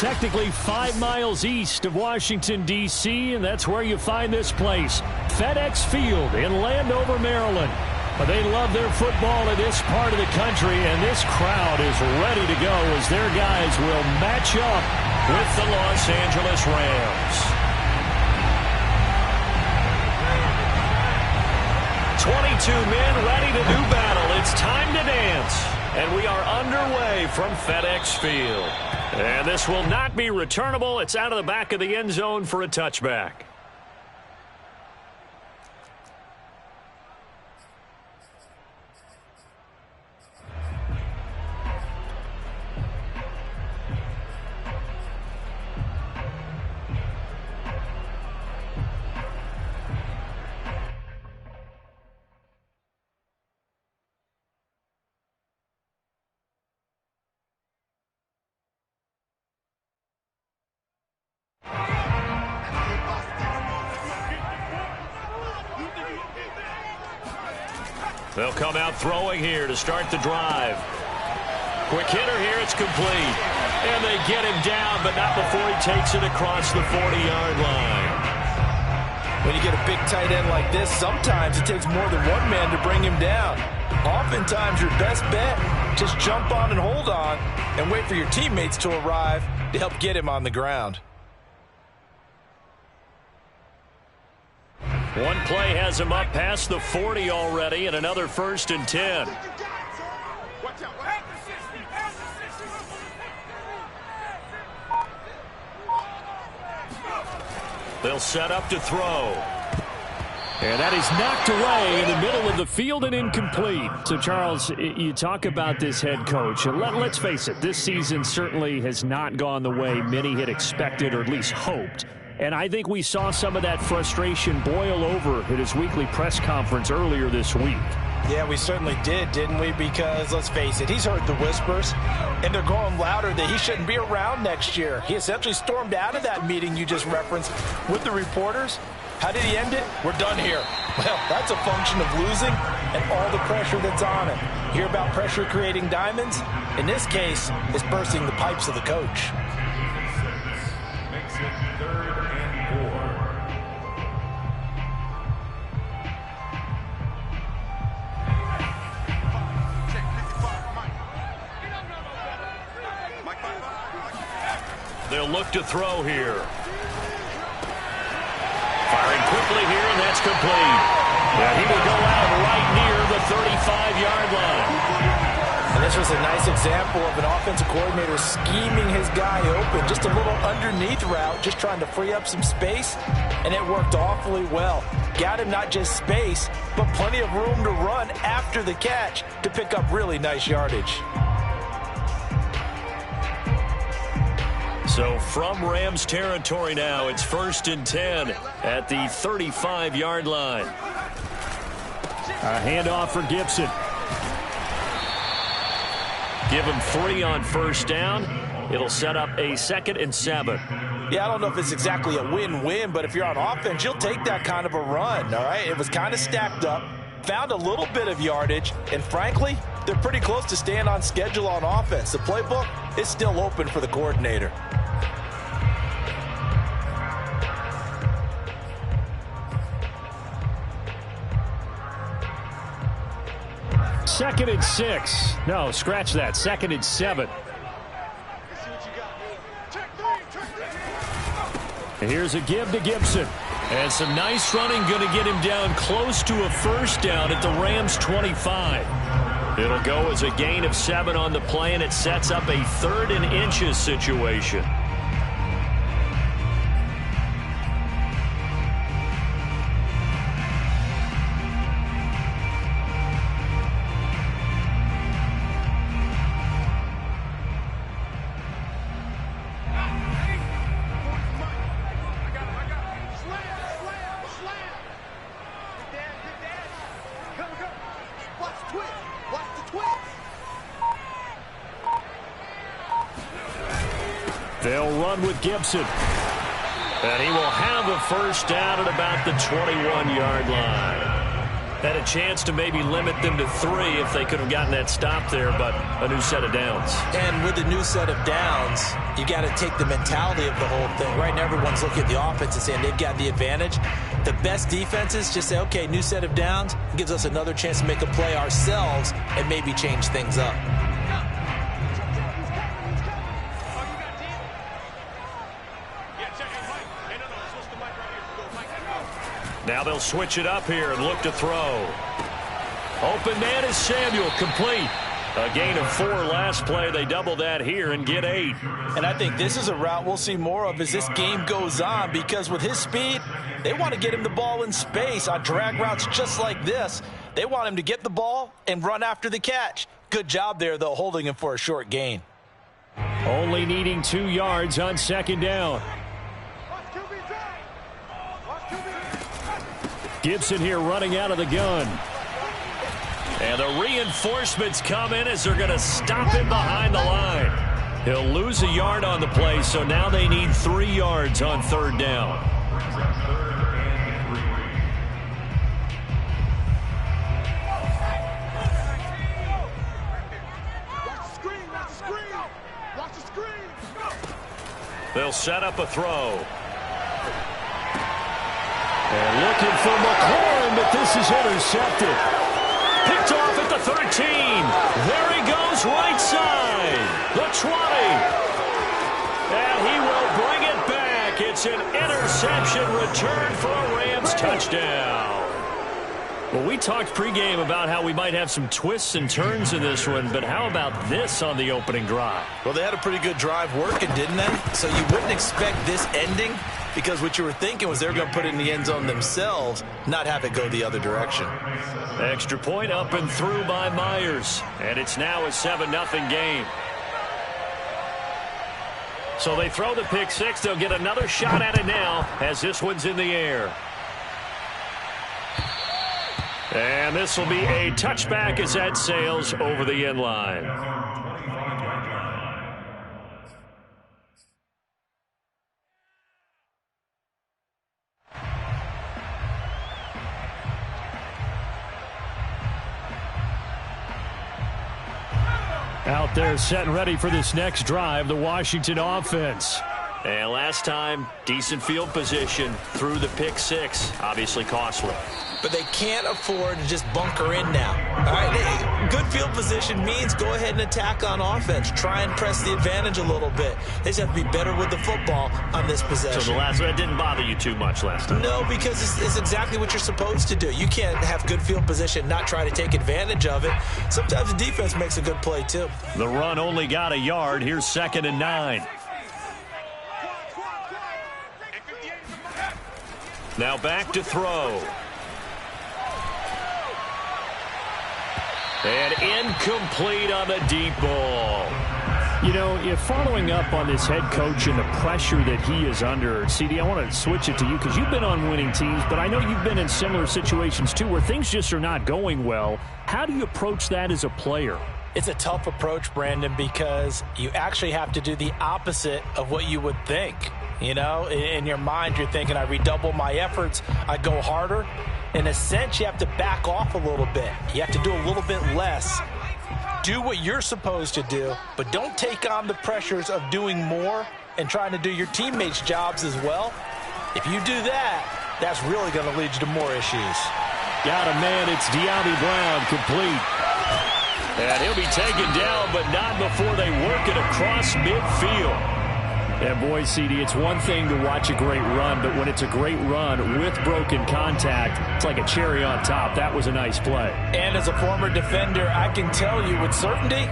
technically 5 miles east of Washington, D.C., and that's where you find this place, FedEx Field in Landover, Maryland. But they love their football in this part of the country, and this crowd is ready to go as their guys will match up with the Los Angeles Rams. 22 men ready to do battle. It's time to dance. And we are underway from FedEx Field. And this will not be returnable. It's out of the back of the end zone for a touchback. They'll come out throwing here to start the drive. Quick hitter here, it's complete. And they get him down, but not before he takes it across the 40-yard line. When you get a big tight end like this, sometimes it takes more than one man to bring him down. Oftentimes your best bet, just jump on and hold on and wait for your teammates to arrive to help get him on the ground. One play has him up past the 40 already, and another 1st and 10. They'll set up to throw. And that is knocked away in the middle of the field and incomplete. So, Charles, you talk about this head coach. And let's face it, this season certainly has not gone the way many had expected or at least hoped. And I think we saw some of that frustration boil over at his weekly press conference earlier this week. Yeah, we certainly did, didn't we? Because, let's face it, he's heard the whispers, and they're going louder that he shouldn't be around next year. He essentially stormed out of that meeting you just referenced with the reporters. How did he end it? We're done here. Well, that's a function of losing and all the pressure that's on him. Hear about pressure creating diamonds? In this case, it's bursting the pipes of the coach. They'll look to throw here. Firing quickly here, and that's complete. Yeah, he will go out right near the 35-yard line. And this was a nice example of an offensive coordinator scheming his guy open. Just a little underneath route, just trying to free up some space, and it worked awfully well. Got him not just space, but plenty of room to run after the catch to pick up really nice yardage. So from Rams territory now, it's 1st and 10 at the 35-yard line. A handoff for Gibson. Give him 3 on 1st down. It'll set up a 2nd and 7. Yeah, I don't know if it's exactly a win-win, but if you're on offense, you'll take that kind of a run, all right? It was kind of stacked up, found a little bit of yardage, and frankly, they're pretty close to staying on schedule on offense. The playbook is still open for the coordinator. 2nd and 6. No, scratch that. 2nd and 7. And here's a give to Gibson. And some nice running going to get him down close to a 1st down at the Rams 25. It'll go as a gain of 7 on the play, and it sets up a 3rd and inches situation. They'll run with Gibson. And he will have a 1st down at about the 21-yard line. Had a chance to maybe limit them to 3 if they could have gotten that stop there, but a new set of downs. And with the new set of downs, you got to take the mentality of the whole thing. Right now, everyone's looking at the offense and saying they've got the advantage. The best defenses just say, okay, new set of downs. It gives us another chance to make a play ourselves and maybe change things up. Now they'll switch it up here and look to throw. Open man is Samuel, complete. A gain of 4 last play. They double that here and get 8. And I think this is a route we'll see more of as this game goes on, because with his speed, they want to get him the ball in space on drag routes just like this. They want him to get the ball and run after the catch. Good job there, though, holding him for a short gain. Only needing 2 yards on second down. Gibson here running out of the gun. And the reinforcements come in as they're going to stop him behind the line. He'll lose a yard on the play, so now they need 3 yards on third down. They'll set up a throw. And looking for McLaurin, but this is intercepted. Picked off at the 13. There he goes, right side. The 20. And he will bring it back. It's an interception return for a Rams touchdown. Well, we talked pregame about how we might have some twists and turns in this one, but how about this on the opening drive? Well, they had a pretty good drive working, didn't they? So you wouldn't expect this ending, because what you were thinking was they were going to put it in the end zone themselves, not have it go the other direction. Extra point up and through by Myers, and it's now a 7-0 game. So they throw the pick 6. They'll get another shot at it now as this one's in the air. And this will be a touchback as that sails over the end line. Out there set and ready for this next drive, the Washington offense. And last time, decent field position through the pick 6, obviously costly. But they can't afford to just bunker in now. All right, good field position means go ahead and attack on offense. Try and press the advantage a little bit. They just have to be better with the football on this possession. So the last one didn't bother you too much last time? No, because it's exactly what you're supposed to do. You can't have good field position, not try to take advantage of it. Sometimes the defense makes a good play, too. The run only got a yard. Here's 2nd and 9. Now back to throw. And incomplete on the deep ball. You know, if following up on this head coach and the pressure that he is under, CD, I want to switch it to you because you've been on winning teams, but I know you've been in similar situations too where things just are not going well. How do you approach that as a player? It's a tough approach, Brandon, because you actually have to do the opposite of what you would think. You know, in your mind, you're thinking, I redouble my efforts, I go harder. In a sense, you have to back off a little bit. You have to do a little bit less. Do what you're supposed to do, but don't take on the pressures of doing more and trying to do your teammates' jobs as well. If you do that, that's really going to lead you to more issues. Got a man, it's De'Ami Brown, complete. And he'll be taken down, but not before they work it across midfield. And boy, CD, it's one thing to watch a great run, but when it's a great run with broken contact, it's like a cherry on top. That was a nice play. And as a former defender, I can tell you with certainty,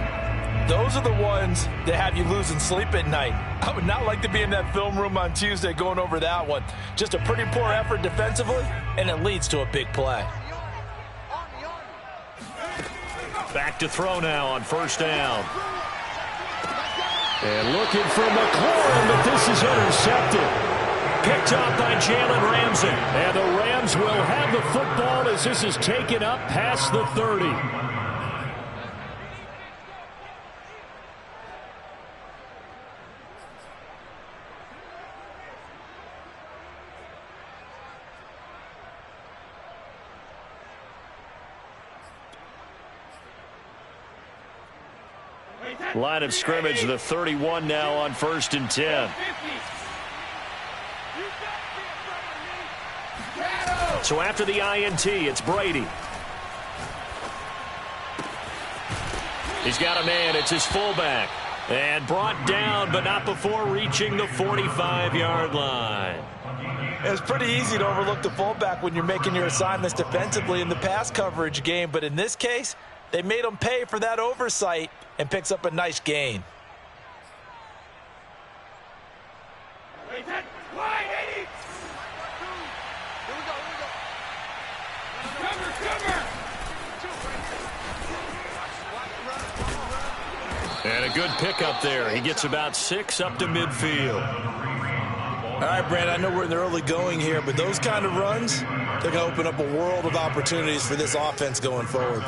those are the ones that have you losing sleep at night. I would not like to be in that film room on Tuesday going over that one. Just a pretty poor effort defensively, and it leads to a big play. Back to throw now on 1st down. And looking for McLaurin, but this is intercepted. Picked up by Jalen Ramsey. And the Rams will have the football as this is taken up past the 30. Line of scrimmage, the 31 now on 1st and 10. So after the INT, it's Brady. He's got a man. It's his fullback. And brought down, but not before reaching the 45-yard line. It's pretty easy to overlook the fullback when you're making your assignments defensively in the pass coverage game. But in this case, they made him pay for that oversight and picks up a nice gain. And a good pickup there. He gets about 6 up to midfield. All right, Brand, I know we're in the early going here, but those kind of runs, they're going to open up a world of opportunities for this offense going forward.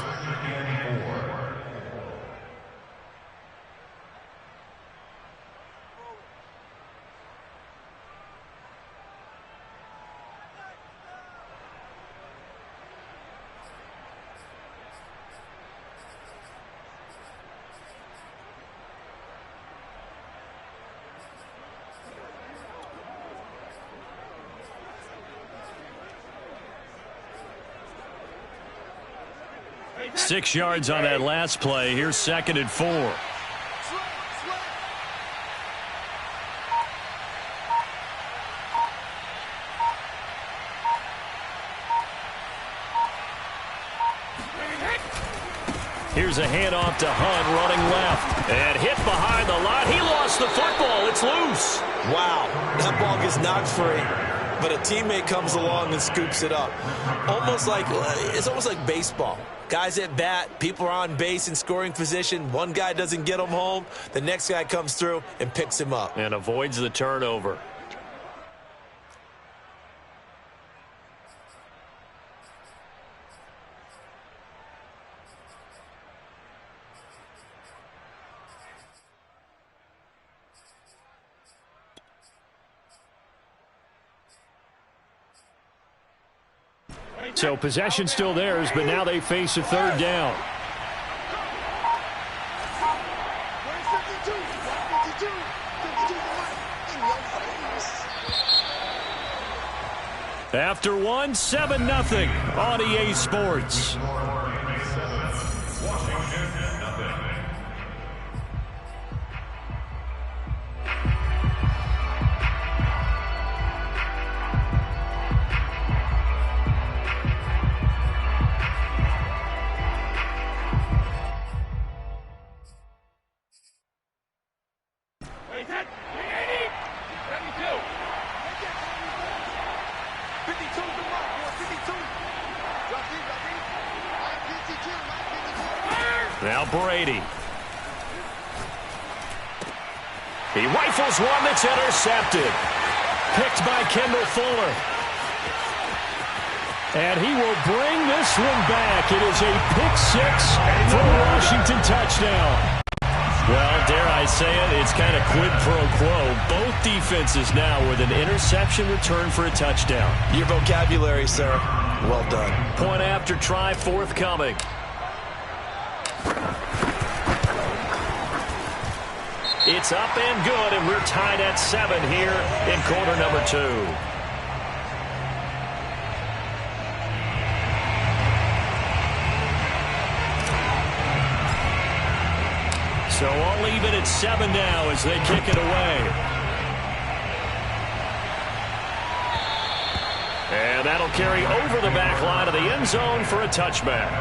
Six yards on that last play. Here's 2nd and 4. Here's a handoff to Hunt running left. And hit behind the line. He lost the football. It's loose. Wow, that ball gets knocked free, but a teammate comes along and scoops it up. It's almost like baseball. Guys at bat, people are on base in scoring position. One guy doesn't get him home. The next guy comes through and picks him up. And avoids the turnover. So possession still theirs, but now they face a 3rd down. After 1, 7-0 on EA Sports. Now Brady. He rifles one that's intercepted. Picked by Kendall Fuller. And he will bring this one back. It is a pick-6 for a Washington touchdown. Well, dare I say it, it's kind of quid pro quo. Both defenses now with an interception return for a touchdown. Your vocabulary, sir. Well done. Point after try forthcoming. It's up and good, and we're tied at 7 here in quarter number 2. So all even at 7 now as they kick it away. And that'll carry over the back line of the end zone for a touchback.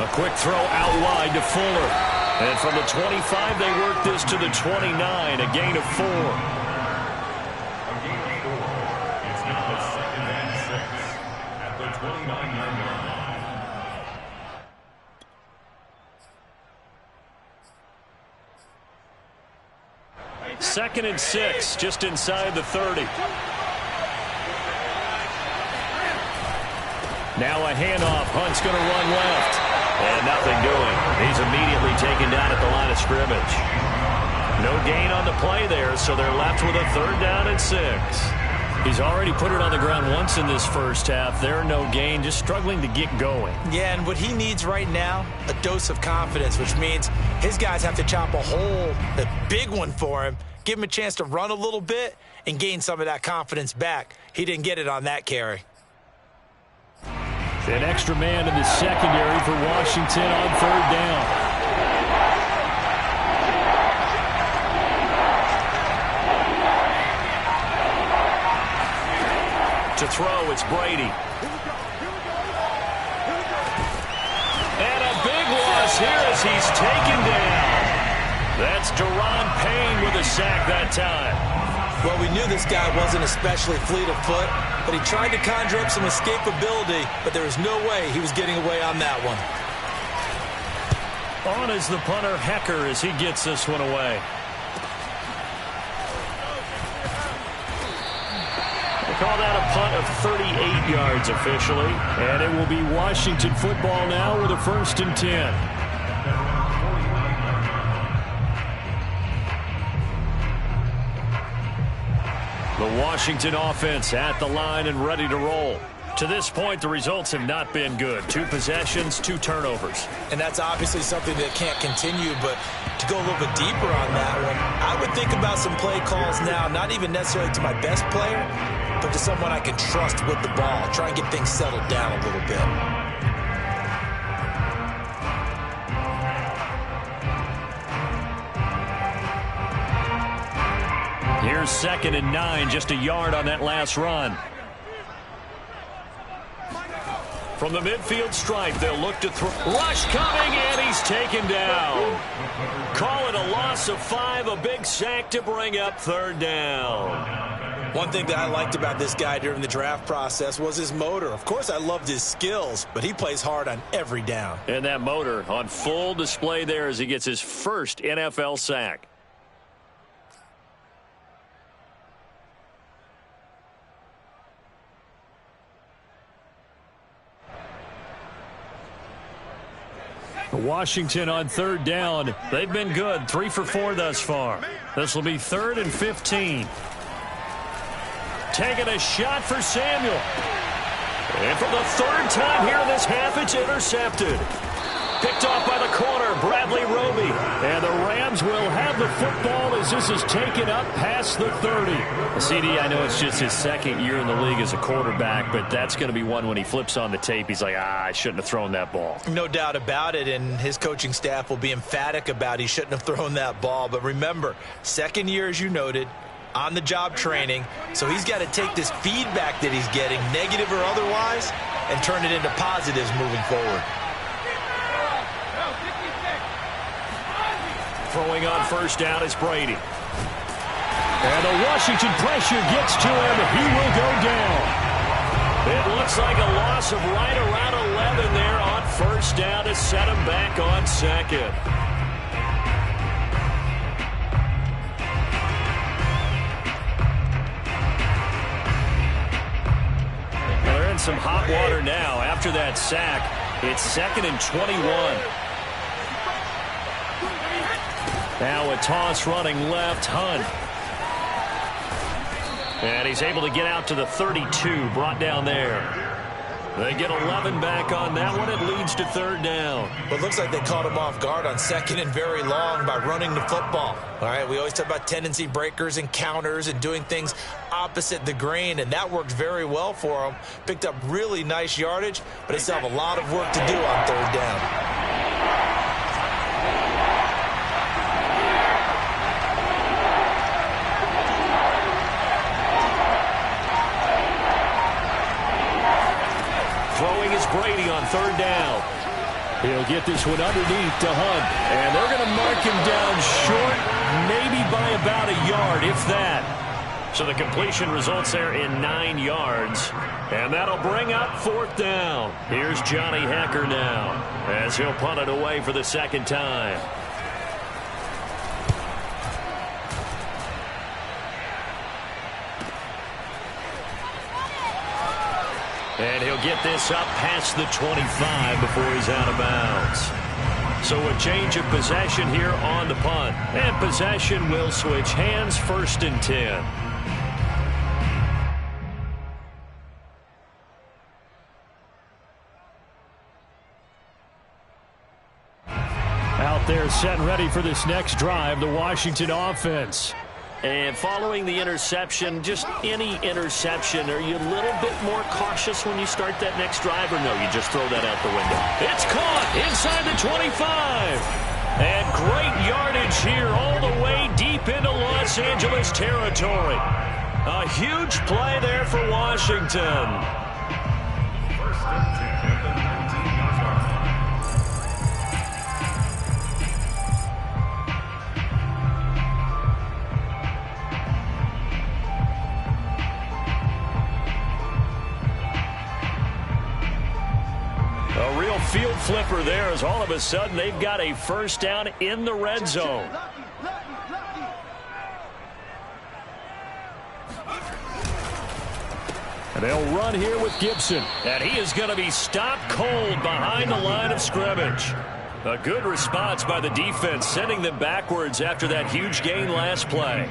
A quick throw out wide to Fuller. And from the 25, they work this to the 29, a gain of 4. 2nd and 6, just inside the 30. Now a handoff. Hunt's going to run left. And nothing doing. He's immediately taken down at the line of scrimmage. No gain on the play there, so they're left with a 3rd down and 6. He's already put it on the ground once in this first half. There, no gain, just struggling to get going. Yeah, and what he needs right now, a dose of confidence, which means his guys have to chop a hole, a big one for him, give him a chance to run a little bit and gain some of that confidence back. He didn't get it on that carry. An extra man in the secondary for Washington on 3rd down. To throw, it's Brady. And a big loss here as he's taken down. That's Daron Payne with a sack that time. Well, we knew this guy wasn't especially fleet of foot, but he tried to conjure up some escapability, but there was no way he was getting away on that one. On is the punter, Hecker, as he gets this one away. They call that a punt of 38 yards officially, and it will be Washington football now with a 1st and 10. The Washington offense at the line and ready to roll. To this point, the results have not been good. 2 possessions, 2 turnovers. And that's obviously something that can't continue, but to go a little bit deeper on that one, I would think about some play calls now, not even necessarily to my best player, but to someone I can trust with the ball. Try and get things settled down a little bit. Here's 2nd and 9, just a yard on that last run. From the midfield stripe, they'll look to throw. Rush coming, and he's taken down. Call it a loss of 5, a big sack to bring up 3rd down. One thing that I liked about this guy during the draft process was his motor. Of course, I loved his skills, but he plays hard on every down. And that motor on full display there as he gets his first NFL sack. Washington on 3rd down. They've been good. 3 for 4 thus far. This will be 3rd and 15. Taking a shot for Samuel. And for the 3rd time here in this half, it's intercepted. Picked off by the corner, Bradley Roby. And the Rams will have the football as this is taken up past the 30. CD, I know it's just his 2nd year in the league as a quarterback, but that's going to be one when he flips on the tape. He's like, I shouldn't have thrown that ball. No doubt about it, and his coaching staff will be emphatic about he shouldn't have thrown that ball. But remember, 2nd year, as you noted, on-the-job training, so he's got to take this feedback that he's getting, negative or otherwise, and turn it into positives moving forward. Throwing on 1st down is Brady. And the Washington pressure gets to him. He will go down. It looks like a loss of right around 11 there on 1st down to set him back on 2nd. They're in some hot water now. After that sack, it's 2nd and 21. Now a toss running left, Hunt. And he's able to get out to the 32, brought down there. They get 11 back on that one. It leads to 3rd down. Well, it looks like they caught him off guard on 2nd and very long by running the football. All right, we always talk about tendency breakers and counters and doing things opposite the grain, and that worked very well for him. Picked up really nice yardage, but they still have a lot of work to do on 3rd down. Throwing is Brady on 3rd down. He'll get this one underneath to Hunt. And they're going to mark him down short, maybe by about a yard, if that. So the completion results there in 9 yards. And that'll bring up 4th down. Here's Johnny Hecker now as he'll punt it away for the 2nd time. And he'll get this up past the 25 before he's out of bounds. So a change of possession here on the punt. And possession will switch hands, 1st and 10. Out there set and ready for this next drive, the Washington offense. And following the interception, just any interception, are you a little bit more cautious when you start that next drive, or no, you just throw that out the window? It's caught inside the 25. And great yardage here all the way deep into Los Angeles territory. A huge play there for Washington. A real field flipper there as all of a sudden they've got a 1st down in the red zone. And they'll run here with Gibson. And he is going to be stopped cold behind the line of scrimmage. A good response by the defense, sending them backwards after that huge gain last play.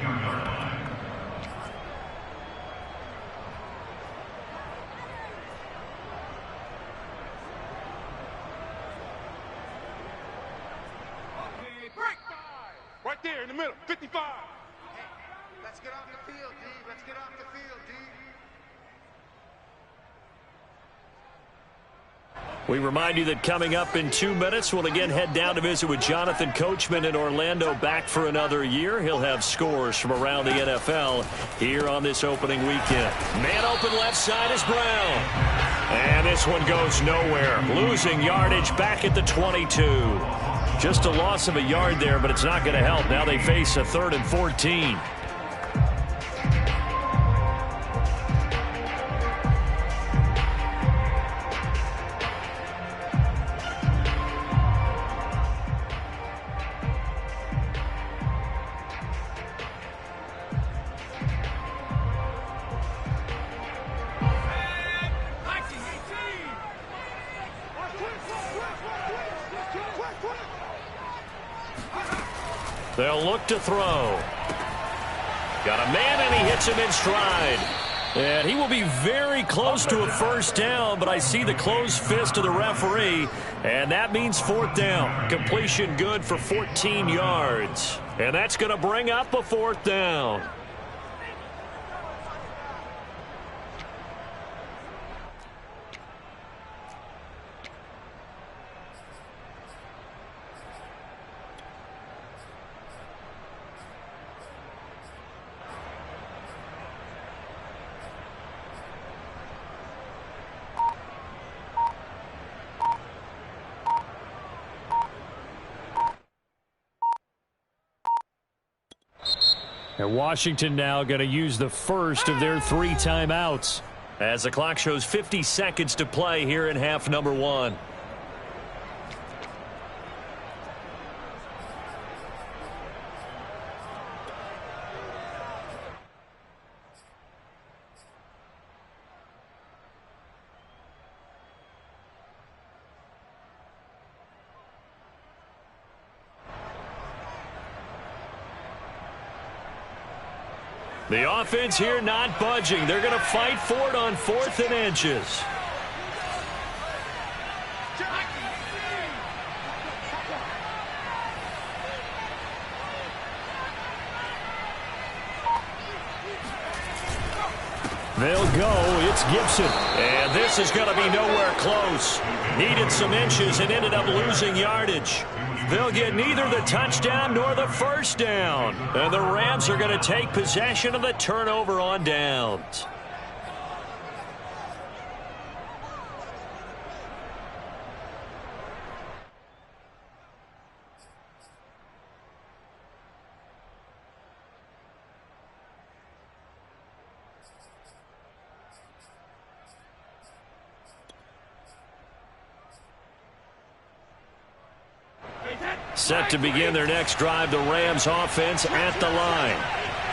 Right there in the middle, 55. Let's get off the field, D. Let's get off the field, D. We remind you that coming up in 2 minutes, we'll again head down to visit with Jonathan Coachman in Orlando, back for another year. He'll have scores from around the NFL here on this opening weekend. Man open left side is Brown. And this one goes nowhere. Losing yardage back at the 22. Just a loss of a yard there, but it's not going to help. Now they face a 3rd and 14. They'll look to throw. Got a man, and he hits him in stride. And he will be very close to a 1st down, but I see the closed fist of the referee, and that means 4th down. Completion good for 14 yards. And that's going to bring up a 4th down. And Washington now going to use the first of their 3 timeouts as the clock shows 50 seconds to play here in half number 1. The offense here not budging. They're going to fight for it on 4th and inches. They'll go. It's Gibson. And this is going to be nowhere close. Needed some inches and ended up losing yardage. They'll get neither the touchdown nor the 1st down. And the Rams are going to take possession of the turnover on downs. Set to begin their next drive, the Rams offense at the line.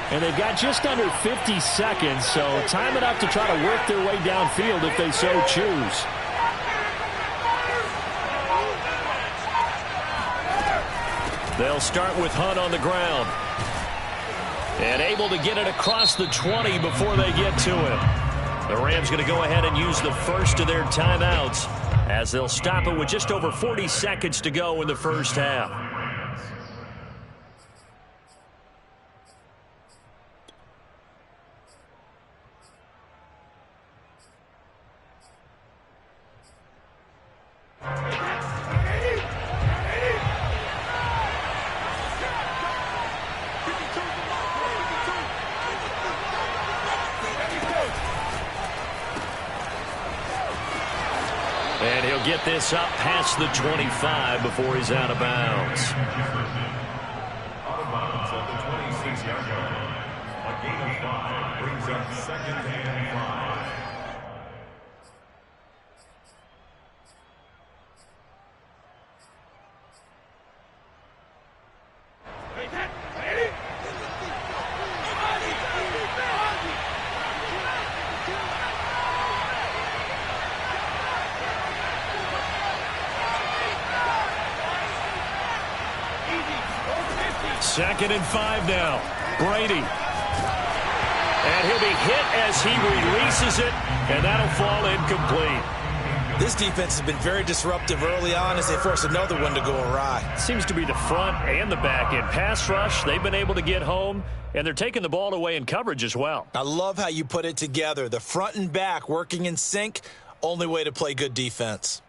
And they've got just under 50 seconds, so time enough to try to work their way downfield if they so choose. They'll start with Hunt on the ground. And able to get it across the 20 before they get to it. The Rams going to go ahead and use the first of their timeouts as they'll stop it with just over 40 seconds to go in the first half. And he'll get this up past the 25 before he's out of bounds. Out of bounds at the 26-yard line. A gain of 5 brings up 2nd and 5. Second and 5 now. Brady. And he'll be hit as he releases it, and that'll fall incomplete. This defense has been very disruptive early on as they force another one to go awry. Seems to be the front and the back end. Pass rush, they've been able to get home, and they're taking the ball away in coverage as well. I love how you put it together. The front and back working in sync, only way to play good defense.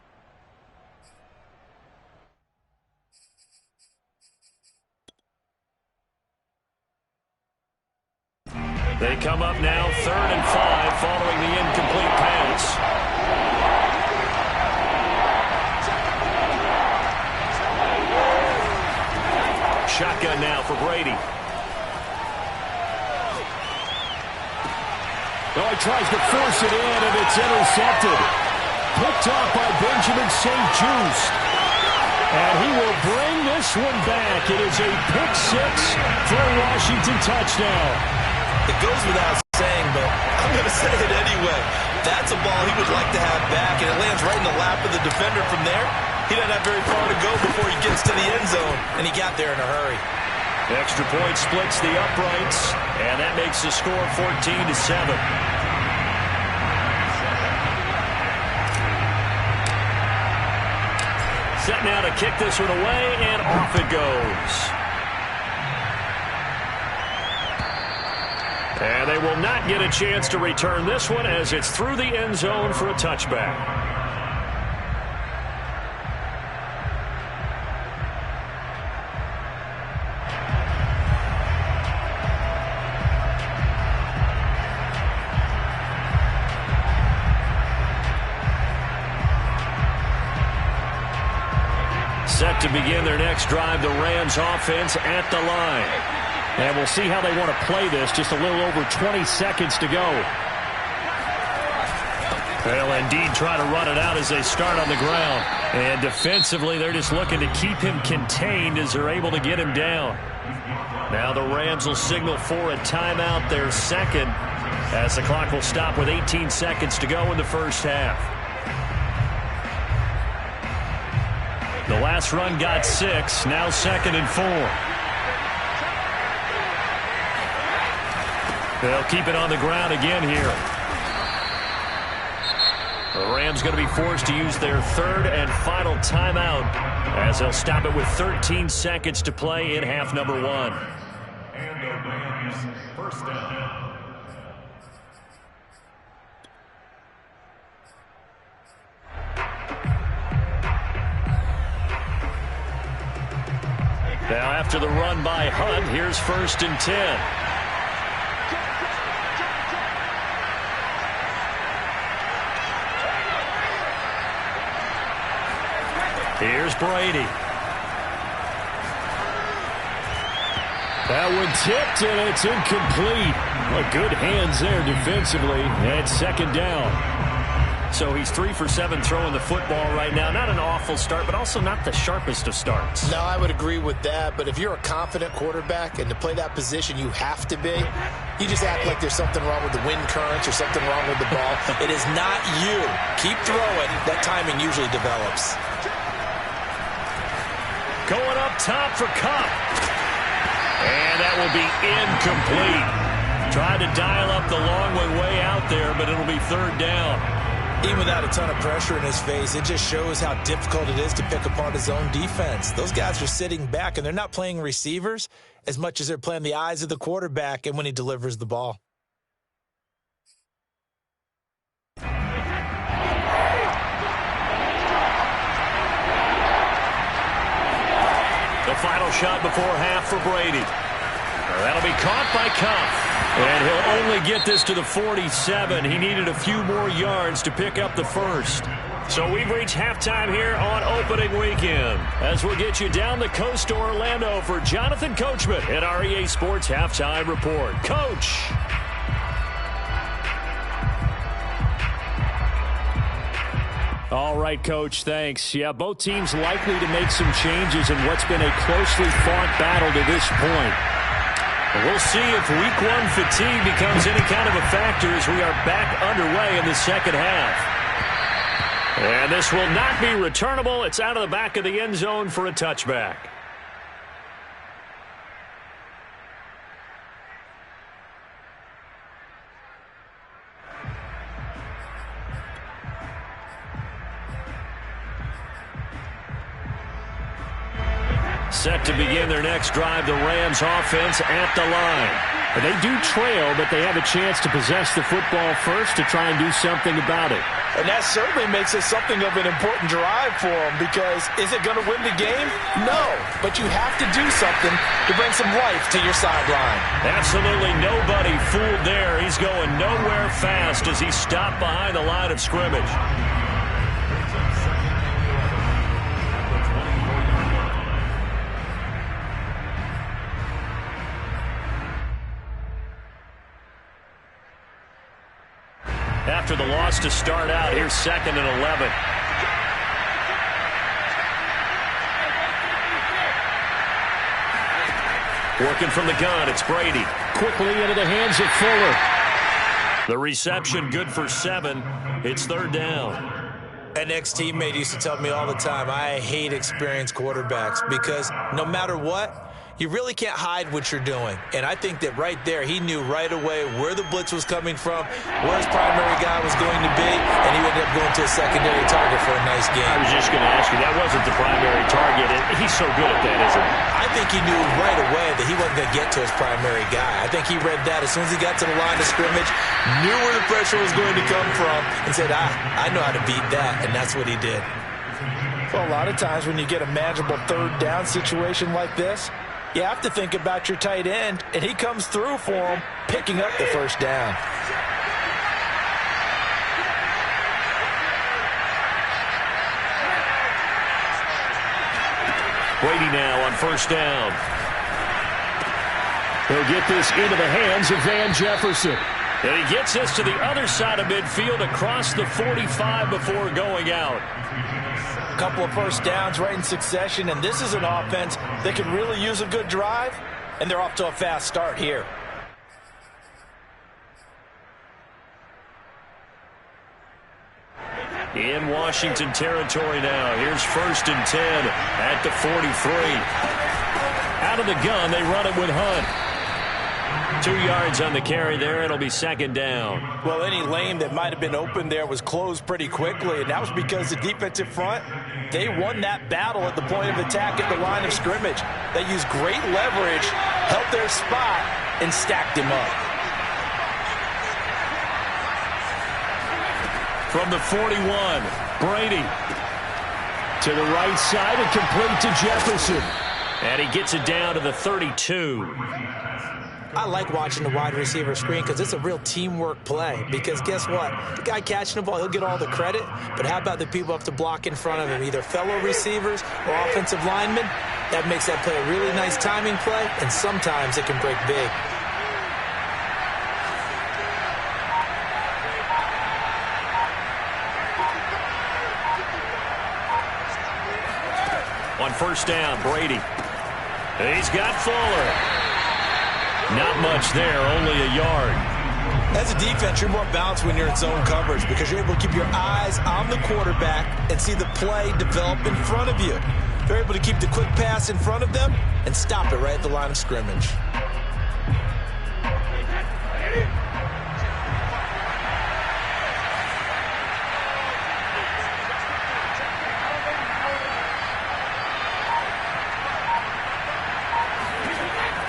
They come up now, 3rd and 5, following the incomplete pass. Shotgun now for Brady. Oh, he tries to force it in, and it's intercepted. Picked off by Benjamin St-Juste. And he will bring this one back. It is a pick 6 for a Washington touchdown. It goes without saying, but I'm going to say it anyway. That's a ball he would like to have back, and it lands right in the lap of the defender from there. He doesn't have very far to go before he gets to the end zone, and he got there in a hurry. Extra point splits the uprights, and that makes the score 14-7. Set now to kick this one away, and off it goes. And they will not get a chance to return this one as it's through the end zone for a touchback. Set to begin their next drive, the Rams offense at the line. And we'll see how they want to play this. Just a little over 20 seconds to go. They'll indeed try to run it out as they start on the ground. And defensively, they're just looking to keep him contained as they're able to get him down. Now the Rams will signal for a timeout, their second, as the clock will stop with 18 seconds to go in the first half. The last run got 6, now 2nd and 4. They'll keep it on the ground again here. The Rams going to be forced to use their 3rd and final timeout as they'll stop it with 13 seconds to play in half number 1. And the Rams first down. Now after the run by Hunt, here's 1st and 10. Here's Brady. That one tipped, and it's incomplete. Well, good hands there defensively. And 2nd down. So he's 3 for 7 throwing the football right now. Not an awful start, but also not the sharpest of starts. No, I would agree with that. But if you're a confident quarterback and to play that position you have to be, you just act like there's something wrong with the wind currents or something wrong with the ball. It is not you. Keep throwing. That timing usually develops. Going up top for Kupp. And that will be incomplete. Tried to dial up the long one way out there, but it'll be third down. Even without a ton of pressure in his face, it just shows how difficult it is to pick apart his own defense. Those guys are sitting back, and they're not playing receivers as much as they're playing the eyes of the quarterback and when he delivers the ball. The final shot before half for Brady. That'll be caught by Kupp. And he'll only get this to the 47. He needed a few more yards to pick up the first. So we've reached halftime here on opening weekend. As we'll get you down the coast to Orlando for Jonathan Coachman at our EA Sports Halftime Report. Coach. All right, Coach, thanks. Yeah, both teams likely to make some changes in what's been a closely fought battle to this point. We'll see if Week 1 fatigue becomes any kind of a factor as we are back underway in the second half. And this will not be returnable. It's out of the back of the end zone for a touchback. Set to begin their next drive, the Rams offense at the line. And they do trail, but they have a chance to possess the football first to try and do something about it. And that certainly makes it something of an important drive for them, because is it going to win the game? No, but you have to do something to bring some life to your sideline. Absolutely nobody fooled there. He's going nowhere fast as he stopped behind the line of scrimmage. After the loss to start out, here's 2nd and 11. Working from the gun, it's Brady. Quickly into the hands of Fuller. The reception good for 7. It's third down. An ex-teammate used to tell me all the time, I hate experienced quarterbacks because no matter what, you really can't hide what you're doing. And I think that right there, he knew right away where the blitz was coming from, where his primary guy was going to be, and he ended up going to a secondary target for a nice game. I was just going to ask you, that wasn't the primary target. He's so good at that, isn't he? I think he knew right away that he wasn't going to get to his primary guy. I think he read that as soon as he got to the line of scrimmage, knew where the pressure was going to come from, and said, I know how to beat that, and that's what he did. Well, a lot of times when you get a manageable third down situation like this, you have to think about your tight end, and he comes through for him, picking up the first down. Brady now on first down. He'll get this into the hands of Van Jefferson. And he gets this to the other side of midfield across the 45 before going out. A couple of first downs right in succession, and this is an offense that can really use a good drive, and they're off to a fast start here. In Washington territory now. Here's 1st and 10 at the 43. Out of the gun, they run it with Hunt. 2 yards on the carry there. It'll be 2nd down. Well, any lane that might have been open there was closed pretty quickly, and that was because the defensive front, they won that battle at the point of attack at the line of scrimmage. They used great leverage, held their spot, and stacked him up. From the 41, Brady to the right side and complete to Jefferson. And he gets it down to the 32. I like watching the wide receiver screen because it's a real teamwork play. Because guess what? The guy catching the ball, he'll get all the credit. But how about the people have to block in front of him, either fellow receivers or offensive linemen? That makes that play a really nice timing play, and sometimes it can break big. on first down. Brady. He's got Fuller. Not much there, only a yard. As a defense, you're more balanced when you're in zone coverage because you're able to keep your eyes on the quarterback and see the play develop in front of you. They're able to keep the quick pass in front of them and stop it right at the line of scrimmage.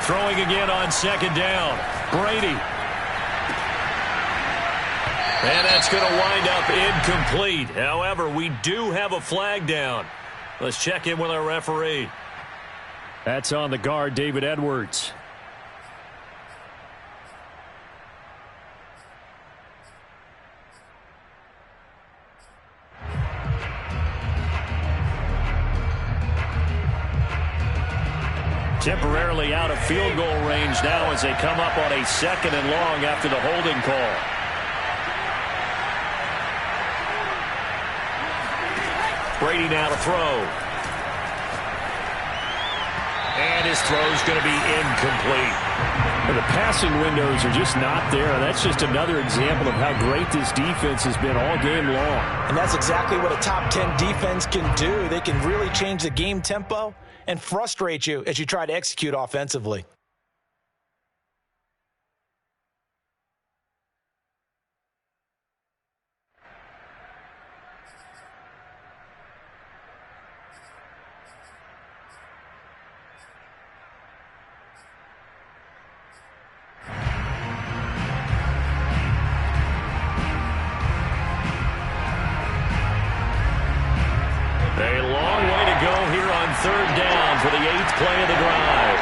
Throwing again on second down. Brady. And that's going to wind up incomplete. However, we do have a flag down. Let's check in with our referee. That's on the guard, David Edwards. Temporarily out of field goal range now as they come up on a 2nd and long after the holding call. Brady now to throw. And his throw's going to be incomplete. Well, the passing windows are just not there. That's just another example of how great this defense has been all game long. And that's exactly what a top 10 defense can do. They can really change the game tempo and frustrate you as you try to execute offensively. A long way to go here on 3rd down for the 8th play of the drive.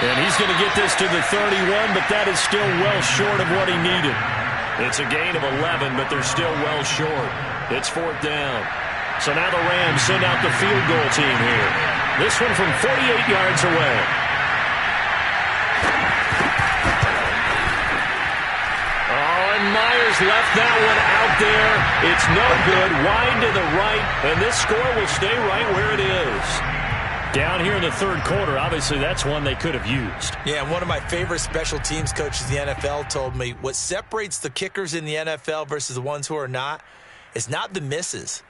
And he's going to get this to the 31, but that is still well short of what he needed. It's a gain of 11, but they're still well short. It's 4th down. So now the Rams send out the field goal team here. This one from 48 yards away. Myers left that one out there. It's no good. Wide to the right, and this score will stay right where it is. Down here in the 3rd quarter, obviously that's one they could have used. Yeah, one of my favorite special teams coaches in the NFL told me what separates the kickers in the NFL versus the ones who are not is not the misses.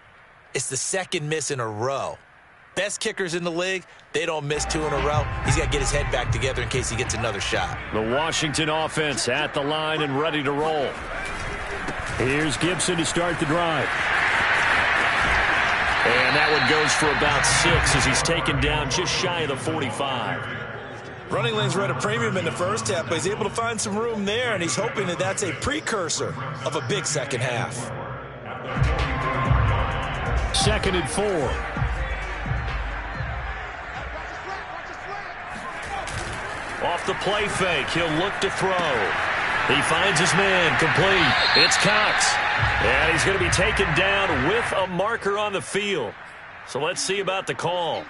It's the 2nd miss in a row. Best kickers in the league, they don't miss 2 in a row. He's got to get his head back together in case he gets another shot. The Washington offense at the line and ready to roll. Here's Gibson to start the drive. And that one goes for about 6 as he's taken down just shy of the 45. Running lanes were at a premium in the first half, but he's able to find some room there, and he's hoping that that's a precursor of a big second half. 2nd and 4. Off the play fake, he'll look to throw. He finds his man, complete. It's Cox. And he's going to be taken down with a marker on the field. So let's see about the call.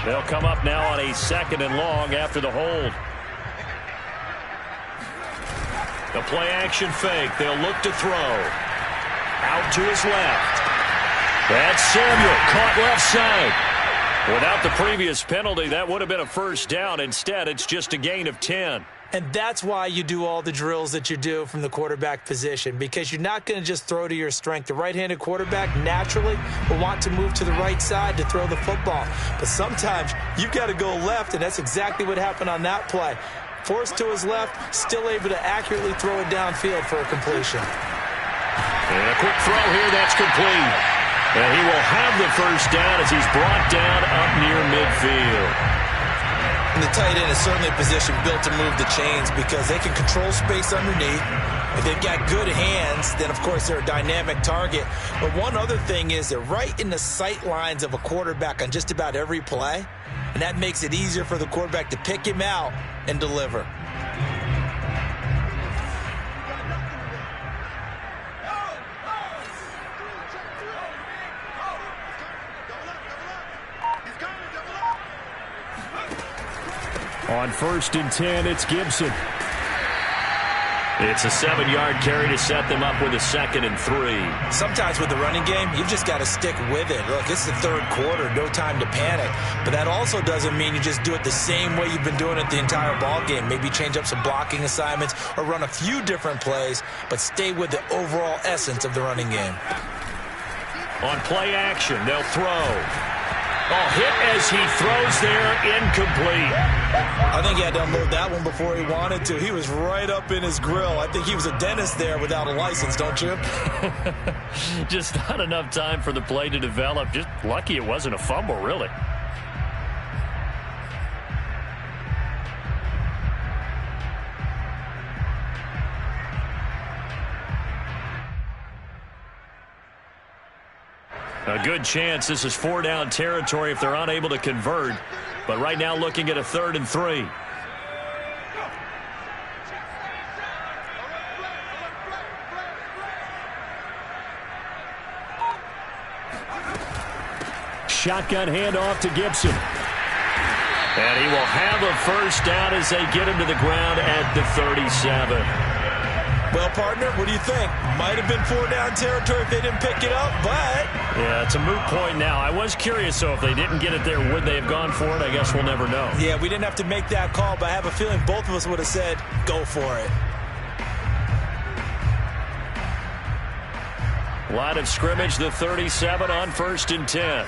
They'll come up now on a 2nd and long after the hold. The play action fake. They'll look to throw. Out to his left. That's Samuel. Caught left side. Without the previous penalty, that would have been a first down. Instead, it's just a gain of 10. And that's why you do all the drills that you do from the quarterback position, because you're not going to just throw to your strength. The right-handed quarterback naturally will want to move to the right side to throw the football. But sometimes you've got to go left, and that's exactly what happened on that play. Forced to his left, still able to accurately throw it downfield for a completion. And a quick throw here, that's complete. And he will have the first down as he's brought down up near midfield. And the tight end is certainly a position built to move the chains because they can control space underneath. If they've got good hands, then, of course, they're a dynamic target. But one other thing is they're right in the sight lines of a quarterback on just about every play, and that makes it easier for the quarterback to pick him out and deliver. On 1st and 10, it's Gibson. It's a 7-yard carry to set them up with a 2nd and 3. Sometimes with the running game, you've just got to stick with it. Look, it's the third quarter, no time to panic. But that also doesn't mean you just do it the same way you've been doing it the entire ball game. Maybe change up some blocking assignments or run a few different plays, but stay with the overall essence of the running game. On play action, they'll throw. Oh, hit as he throws there, incomplete. I think he had to unload that one before he wanted to. He was right up in his grill. I think he was a dentist there without a license, don't you? Just not enough time for the play to develop. Just lucky it wasn't a fumble, really. A good chance this is 4-down territory if they're unable to convert. But right now looking at a 3rd and 3. Shotgun handoff to Gibson. And he will have a 1st down as they get him to the ground at the 37. Well, partner, what do you think? Might have been 4-down territory if they didn't pick it up, but... Yeah, it's a moot point now. I was curious, so if they didn't get it there, would they have gone for it? I guess we'll never know. Yeah, we didn't have to make that call, but I have a feeling both of us would have said, go for it. Line of scrimmage, the 37 on 1st and 10.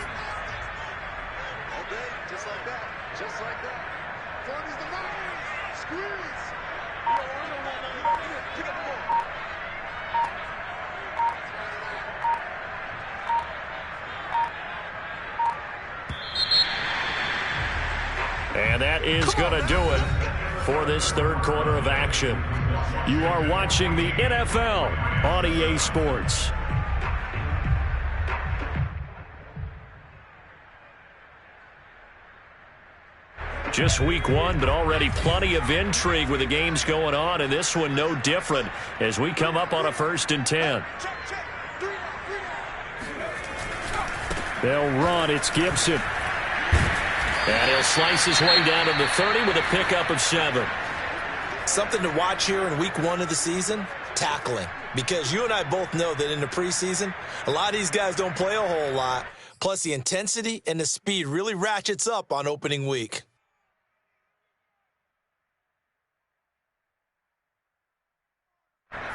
And that is going to do it for this 3rd quarter of action. You are watching the NFL on EA Sports. Just week 1, but already plenty of intrigue with the games going on, and this one no different as we come up on a 1st and 10. They'll run. It's Gibson. And he'll slice his way down to the 30 with a pickup of 7. Something to watch here in week 1 of the season, tackling. Because you and I both know that in the preseason, a lot of these guys don't play a whole lot. Plus, the intensity and the speed really ratchets up on opening week.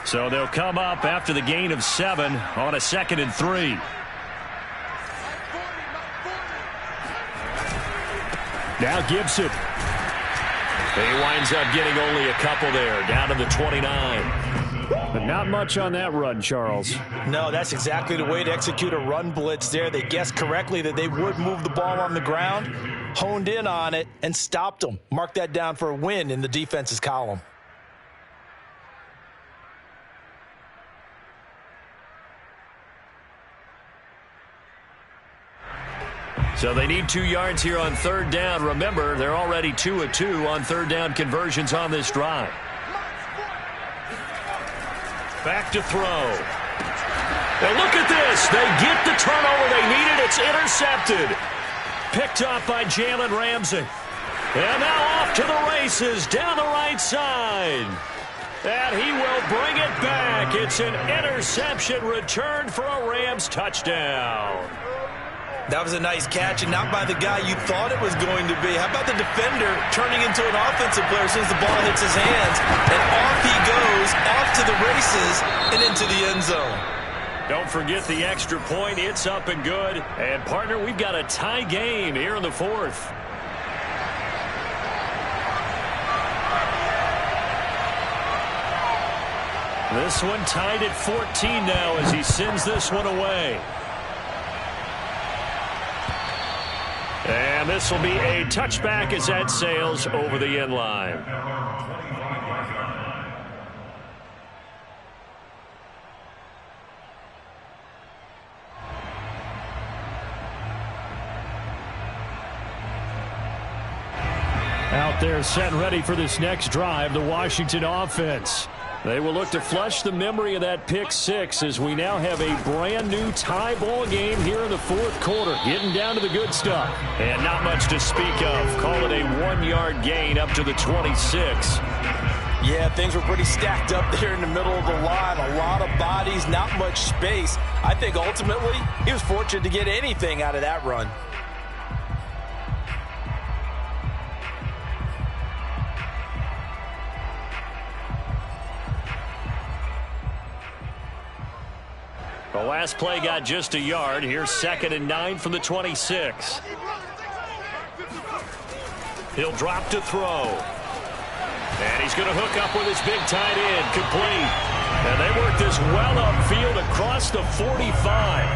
So they'll come up after the gain of 7 on a 2nd and 3. Now Gibson. He winds up getting only a couple there, down to the 29. But not much on that run, Charles. No, that's exactly the way to execute a run blitz there. They guessed correctly that they would move the ball on the ground, honed in on it, and stopped them. Mark that down for a win in the defense's column. So they need 2 yards here on 3rd down. Remember, they're already 2 of 2 on 3rd down conversions on this drive. Back to throw. Now look at this. They get the turnover they needed. It's intercepted. Picked up by Jalen Ramsey. And now off to the races down the right side. And he will bring it back. It's an interception return for a Rams touchdown. That was a nice catch, and not by the guy you thought it was going to be. How about the defender turning into an offensive player as soon as the ball hits his hands? And off he goes, off to the races, and into the end zone. Don't forget the extra point. It's up and good. And, partner, we've got a tie game here in the 4th. This one tied at 14 now as he sends this one away. And And this will be a touchback as that sails over the end line. Out there set and ready for this next drive, the Washington offense. They will look to flush the memory of that pick six as we now have a brand new tie ball game here in the fourth quarter. Getting down to the good stuff. And not much to speak of. Call it a 1-yard gain up to the 26. Yeah, things were pretty stacked up there in the middle of the line. A lot of bodies, not much space. I think ultimately he was fortunate to get anything out of that run. The last play got just a yard. Here's 2nd and 9 from the 26. He'll drop to throw. And he's going to hook up with his big tight end. Complete. And they work this well upfield across the 45.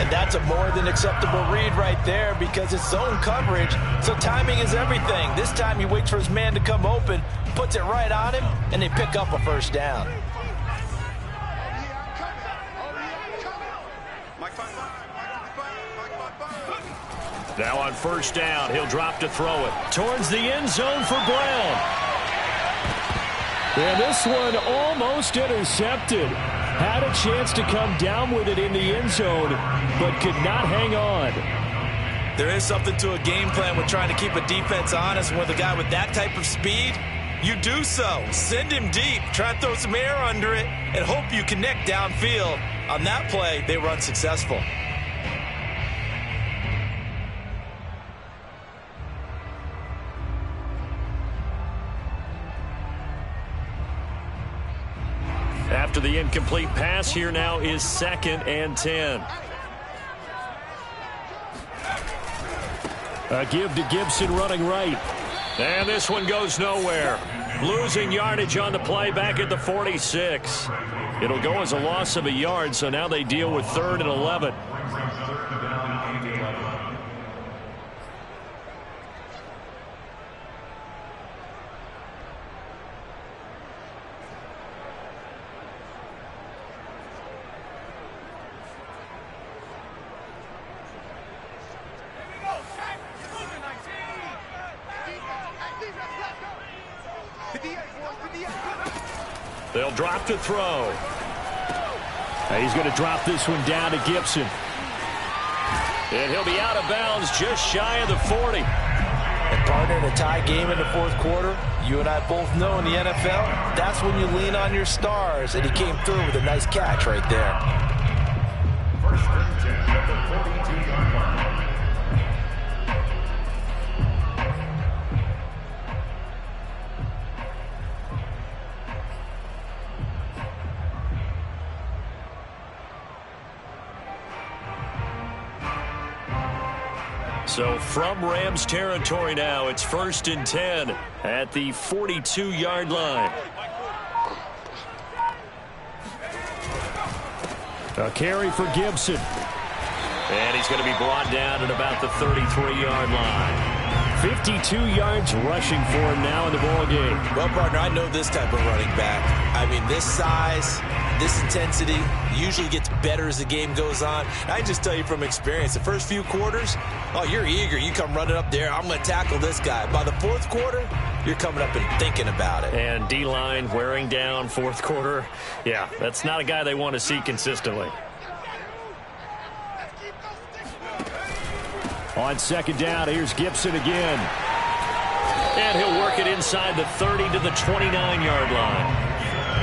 And that's a more than acceptable read right there because it's zone coverage, so timing is everything. This time he waits for his man to come open, puts it right on him, and they pick up a first down. Now on first down, he'll drop to throw it. Towards the end zone for Brown. And this one almost intercepted. Had a chance to come down with it in the end zone, but could not hang on. There is something to a game plan with trying to keep a defense honest. With a guy with that type of speed, you do so. Send him deep, try and throw some air under it, and hope you connect downfield. On that play, they were unsuccessful. After the incomplete pass, here now is 2nd and 10. A give to Gibson running right. And this one goes nowhere. Losing yardage on the play back at the 46. It'll go as a loss of a yard, so now they deal with 3rd and 11. They'll drop to throw. He's going to drop this one down to Gibson. And he'll be out of bounds just shy of the 40. And partner, in a tie game in the fourth quarter, you and I both know in the NFL, that's when you lean on your stars. And he came through with a nice catch right there. First and 10 at the 42-yard line. So from Rams territory now, it's 1st and 10 at the 42-yard line. A carry for Gibson. And he's going to be brought down at about the 33-yard line. 52 yards rushing for him now in the ball game. Well, partner, I know this type of running back. I mean, this size, this intensity usually gets better as the game goes on. I just tell you from experience, the first few quarters, oh, you're eager. You come running up there, I'm going to tackle this guy. By the fourth quarter, you're coming up and thinking about it. And D-line wearing down fourth quarter. Yeah, that's not a guy they want to see consistently. On 2nd down, here's Gibson again. And he'll work it inside the 30 to the 29-yard line.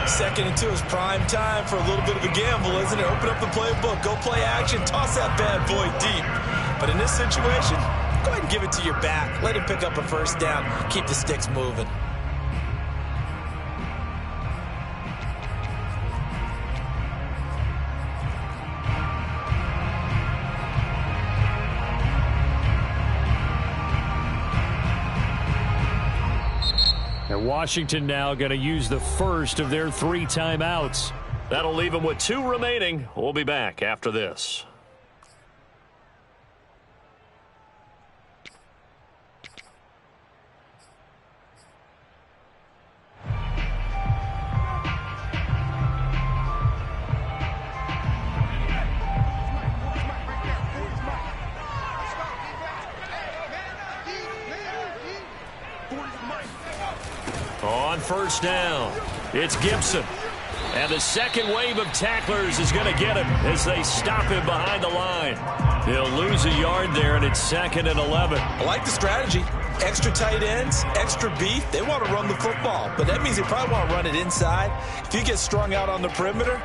2nd and 2 is prime time for a little bit of a gamble, isn't it? Open up the playbook, go play action, toss that bad boy deep. But in this situation, go ahead and give it to your back. Let him pick up a first down. Keep the sticks moving. And Washington now going to use the first of their 3 timeouts. That'll leave them with 2 remaining. We'll be back after this. On first down, it's Gibson. And the second wave of tacklers is going to get him as they stop him behind the line. He'll lose a yard there, and it's 2nd and 11. I like the strategy. Extra tight ends, extra beef. They want to run the football, but that means they probably want to run it inside. If you get strung out on the perimeter,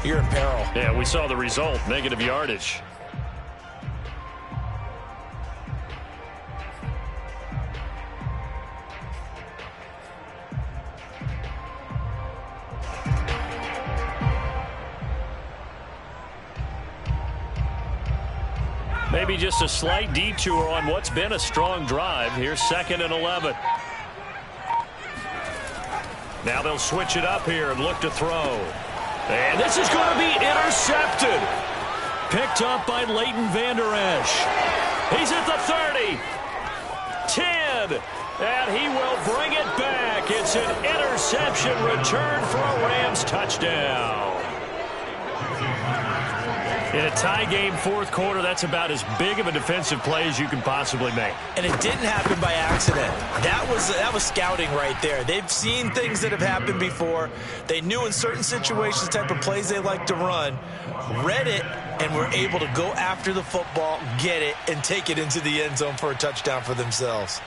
you're in peril. Yeah, we saw the result, negative yardage. Maybe just a slight detour on what's been a strong drive. Here's 2nd and 11. Now they'll switch it up here and look to throw. And this is going to be intercepted. Picked up by Leighton Vander Esch. He's at the 30. 10. And he will bring it back. It's an interception return for a Rams touchdown. In a tie game, 4th quarter, that's about as big of a defensive play as you can possibly make. And it didn't happen by accident. That was scouting right there. They've seen things that have happened before. They knew in certain situations the type of plays they like to run, read it, and were able to go after the football, get it, and take it into the end zone for a touchdown for themselves.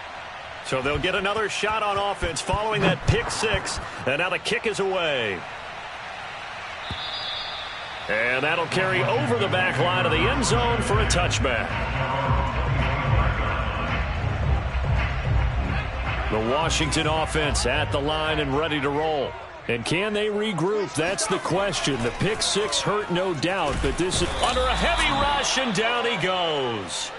So they'll get another shot on offense following that pick 6, and now the kick is away. And that'll carry over the back line of the end zone for a touchback. The Washington offense at the line and ready to roll. And can they regroup? That's the question. The pick 6 hurt, no doubt, but this is under a heavy rush, and down he goes.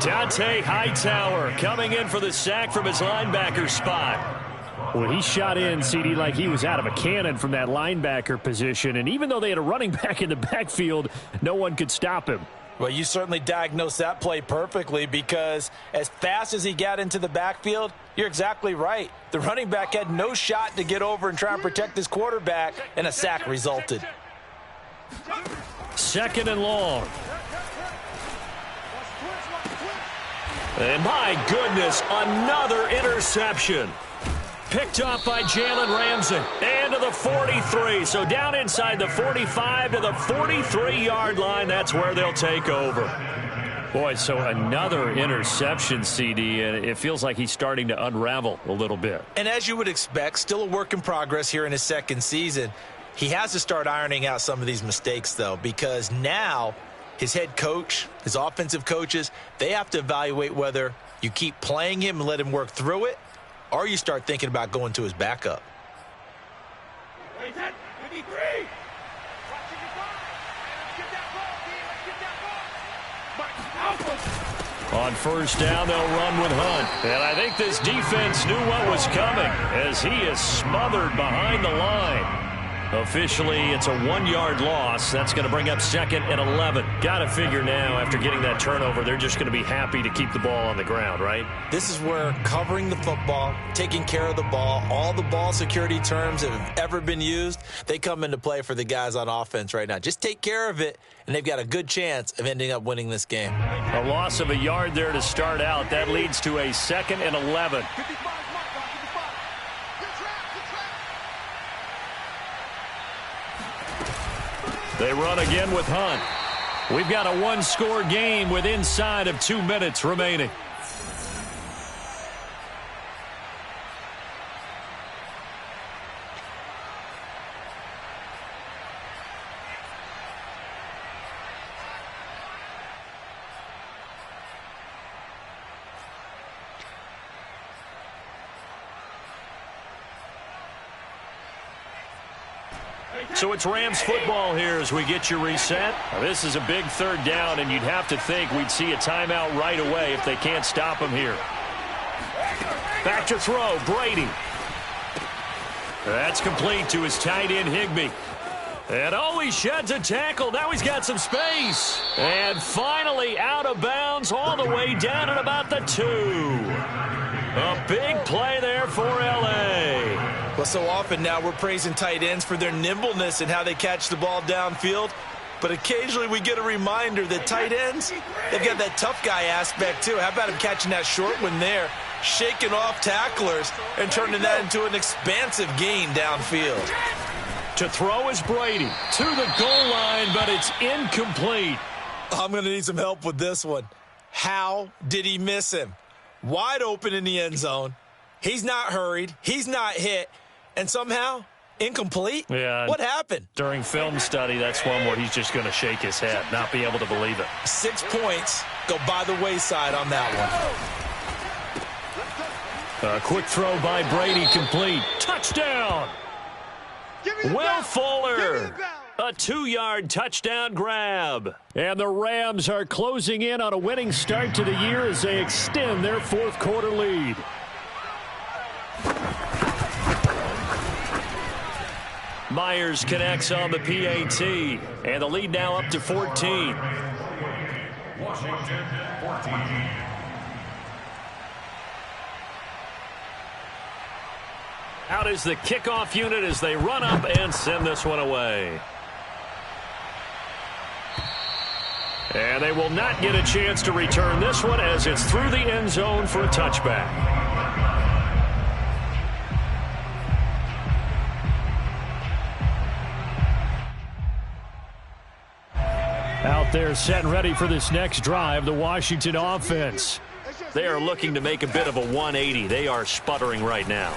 Dante Hightower coming in for the sack from his linebacker spot. Well, he shot in, CD, like he was out of a cannon from that linebacker position. And even though they had a running back in the backfield, no one could stop him. Well, you certainly diagnosed that play perfectly, because as fast as he got into the backfield, you're exactly right. The running back had no shot to get over and try and protect his quarterback, and a sack resulted. 2nd and long. And my goodness, another interception. Picked up by Jalen Ramsey. And to the 43. So down inside the 45 to the 43-yard line. That's where they'll take over. Boy, so another interception, CD, and it feels like he's starting to unravel a little bit. And as you would expect, still a work in progress here in his 2nd season. He has to start ironing out some of these mistakes, though, because now his head coach, his offensive coaches, they have to evaluate whether you keep playing him and let him work through it, or you start thinking about going to his backup. On first down, they'll run with Hunt. And I think this defense knew what was coming as he is smothered behind the line. Officially, it's a 1-yard loss. That's going to bring up 2nd and 11. Got to figure now, after getting that turnover, they're just going to be happy to keep the ball on the ground, right? This is where covering the football, taking care of the ball, all the ball security terms that have ever been used, they come into play for the guys on offense right now. Just take care of it, and they've got a good chance of ending up winning this game. A loss of a yard there to start out. That leads to a 2nd and 11. They run again with Hunt. We've got a 1-score game with inside of 2 minutes remaining. So it's Rams football here as we get you reset. Now, this is a big 3rd down, and you'd have to think we'd see a timeout right away if they can't stop him here. Back to throw, Brady. That's complete to his tight end, Higbee. And he sheds a tackle. Now he's got some space. And finally out of bounds all the way down at about the 2. A big play there for L.A. Well, so often now we're praising tight ends for their nimbleness and how they catch the ball downfield. But occasionally we get a reminder that tight ends, they've got that tough guy aspect too. How about him catching that short one there? shaking off tacklers and turning that into an expansive gain downfield. To throw is Brady to the goal line, but it's incomplete. I'm going to need some help with this one. How did he miss him? Wide open in the end zone. He's not hurried. He's not hit. And somehow, incomplete? Yeah. What happened? During film study, that's one where he's just going to shake his head, not be able to believe it. 6 points go by the wayside on that one. A quick throw by Brady, complete. Touchdown! Will Fuller, a 2-yard touchdown grab. And the Rams are closing in on a winning start to the year as they extend their fourth quarter lead. Myers connects on the PAT, and the lead now up to 14. Washington 14. Out is the kickoff unit as they run up and send this one away. And they will not get a chance to return this one as it's through the end zone for a touchback. Out there set and ready for this next drive, the Washington offense. They are looking to make a bit of a 180. They are sputtering right now.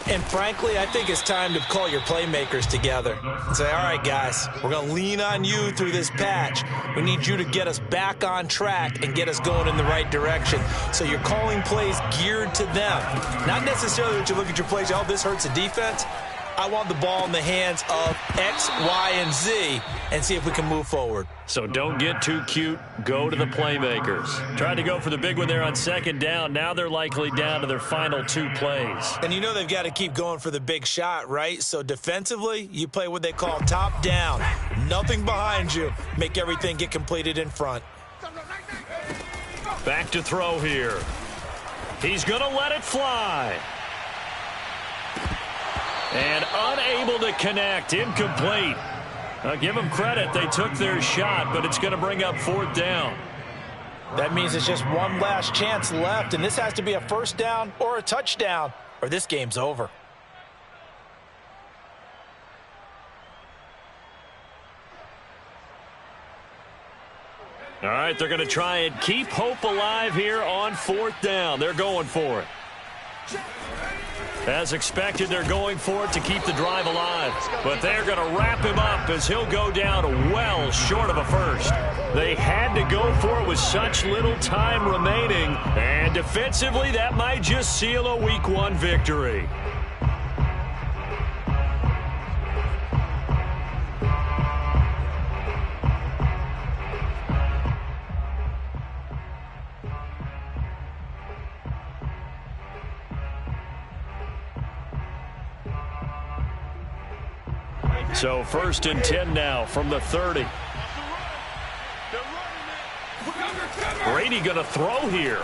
And frankly, I think it's time to call your playmakers together and say, all right, guys, we're going to lean on you through this patch. We need you to get us back on track and get us going in the right direction. So you're calling plays geared to them. Not necessarily that you look at your plays, oh, this hurts the defense. I want the ball in the hands of X, Y, and Z and see if we can move forward. So don't get too cute. Go to the playmakers. Tried to go for the big one there on second down. Now they're likely down to their final 2 plays. And you know they've got to keep going for the big shot, right? So defensively, you play what they call top down. Nothing behind you. Make everything get completed in front. Back to throw here. He's going to let it fly. And unable to connect. Incomplete. I'll give them credit. They took their shot, but it's going to bring up 4th down. That means it's just one last chance left, and this has to be a first down or a touchdown, or this game's over. All right, they're going to try and keep hope alive here on 4th down. They're going for it. As expected, they're going for it to keep the drive alive. But they're going to wrap him up as he'll go down well short of a first. They had to go for it with such little time remaining. And defensively, that might just seal a Week 1 victory. So 1st and 10 now from the 30. Brady going to throw here.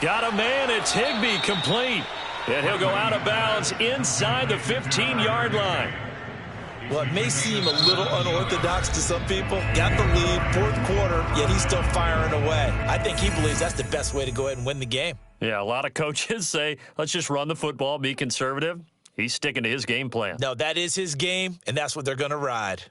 Got a man. It's Higbee, complete. And he'll go out of bounds inside the 15-yard line. Well, it may seem a little unorthodox to some people. Got the lead, 4th quarter, yet he's still firing away. I think he believes that's the best way to go ahead and win the game. Yeah, a lot of coaches say, let's just run the football, be conservative. He's sticking to his game plan. No, that is his game, and that's what they're going to ride.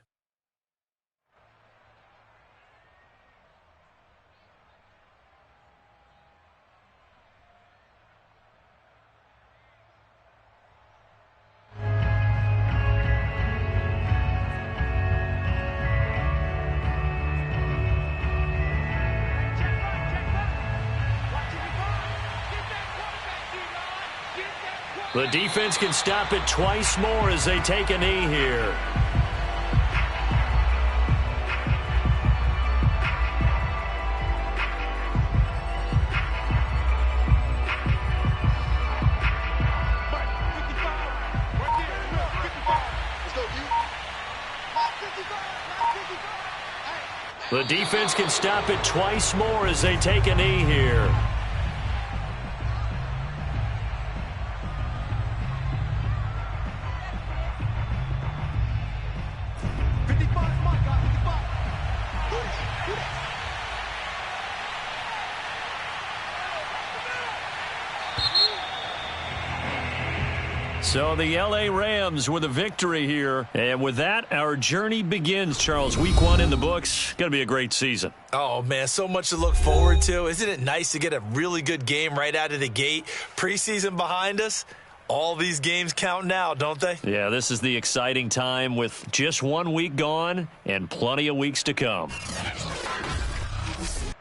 The defense can stop it twice more as they take a knee here. The defense can stop it twice more as they take a knee here. So the L.A. Rams with a victory here. And with that, our journey begins, Charles. Week 1 in the books. Going to be a great season. Oh, man, so much to look forward to. Isn't it nice to get a really good game right out of the gate? Preseason behind us. All these games count now, don't they? Yeah, this is the exciting time with just 1 week gone and plenty of weeks to come.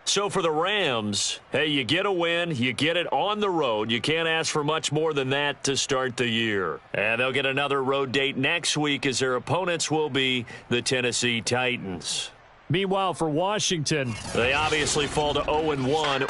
So for the Rams, hey, you get a win, you get it on the road. You can't ask for much more than that to start the year. And they'll get another road date next week as their opponents will be the Tennessee Titans. Meanwhile, for Washington, they obviously fall to 0-1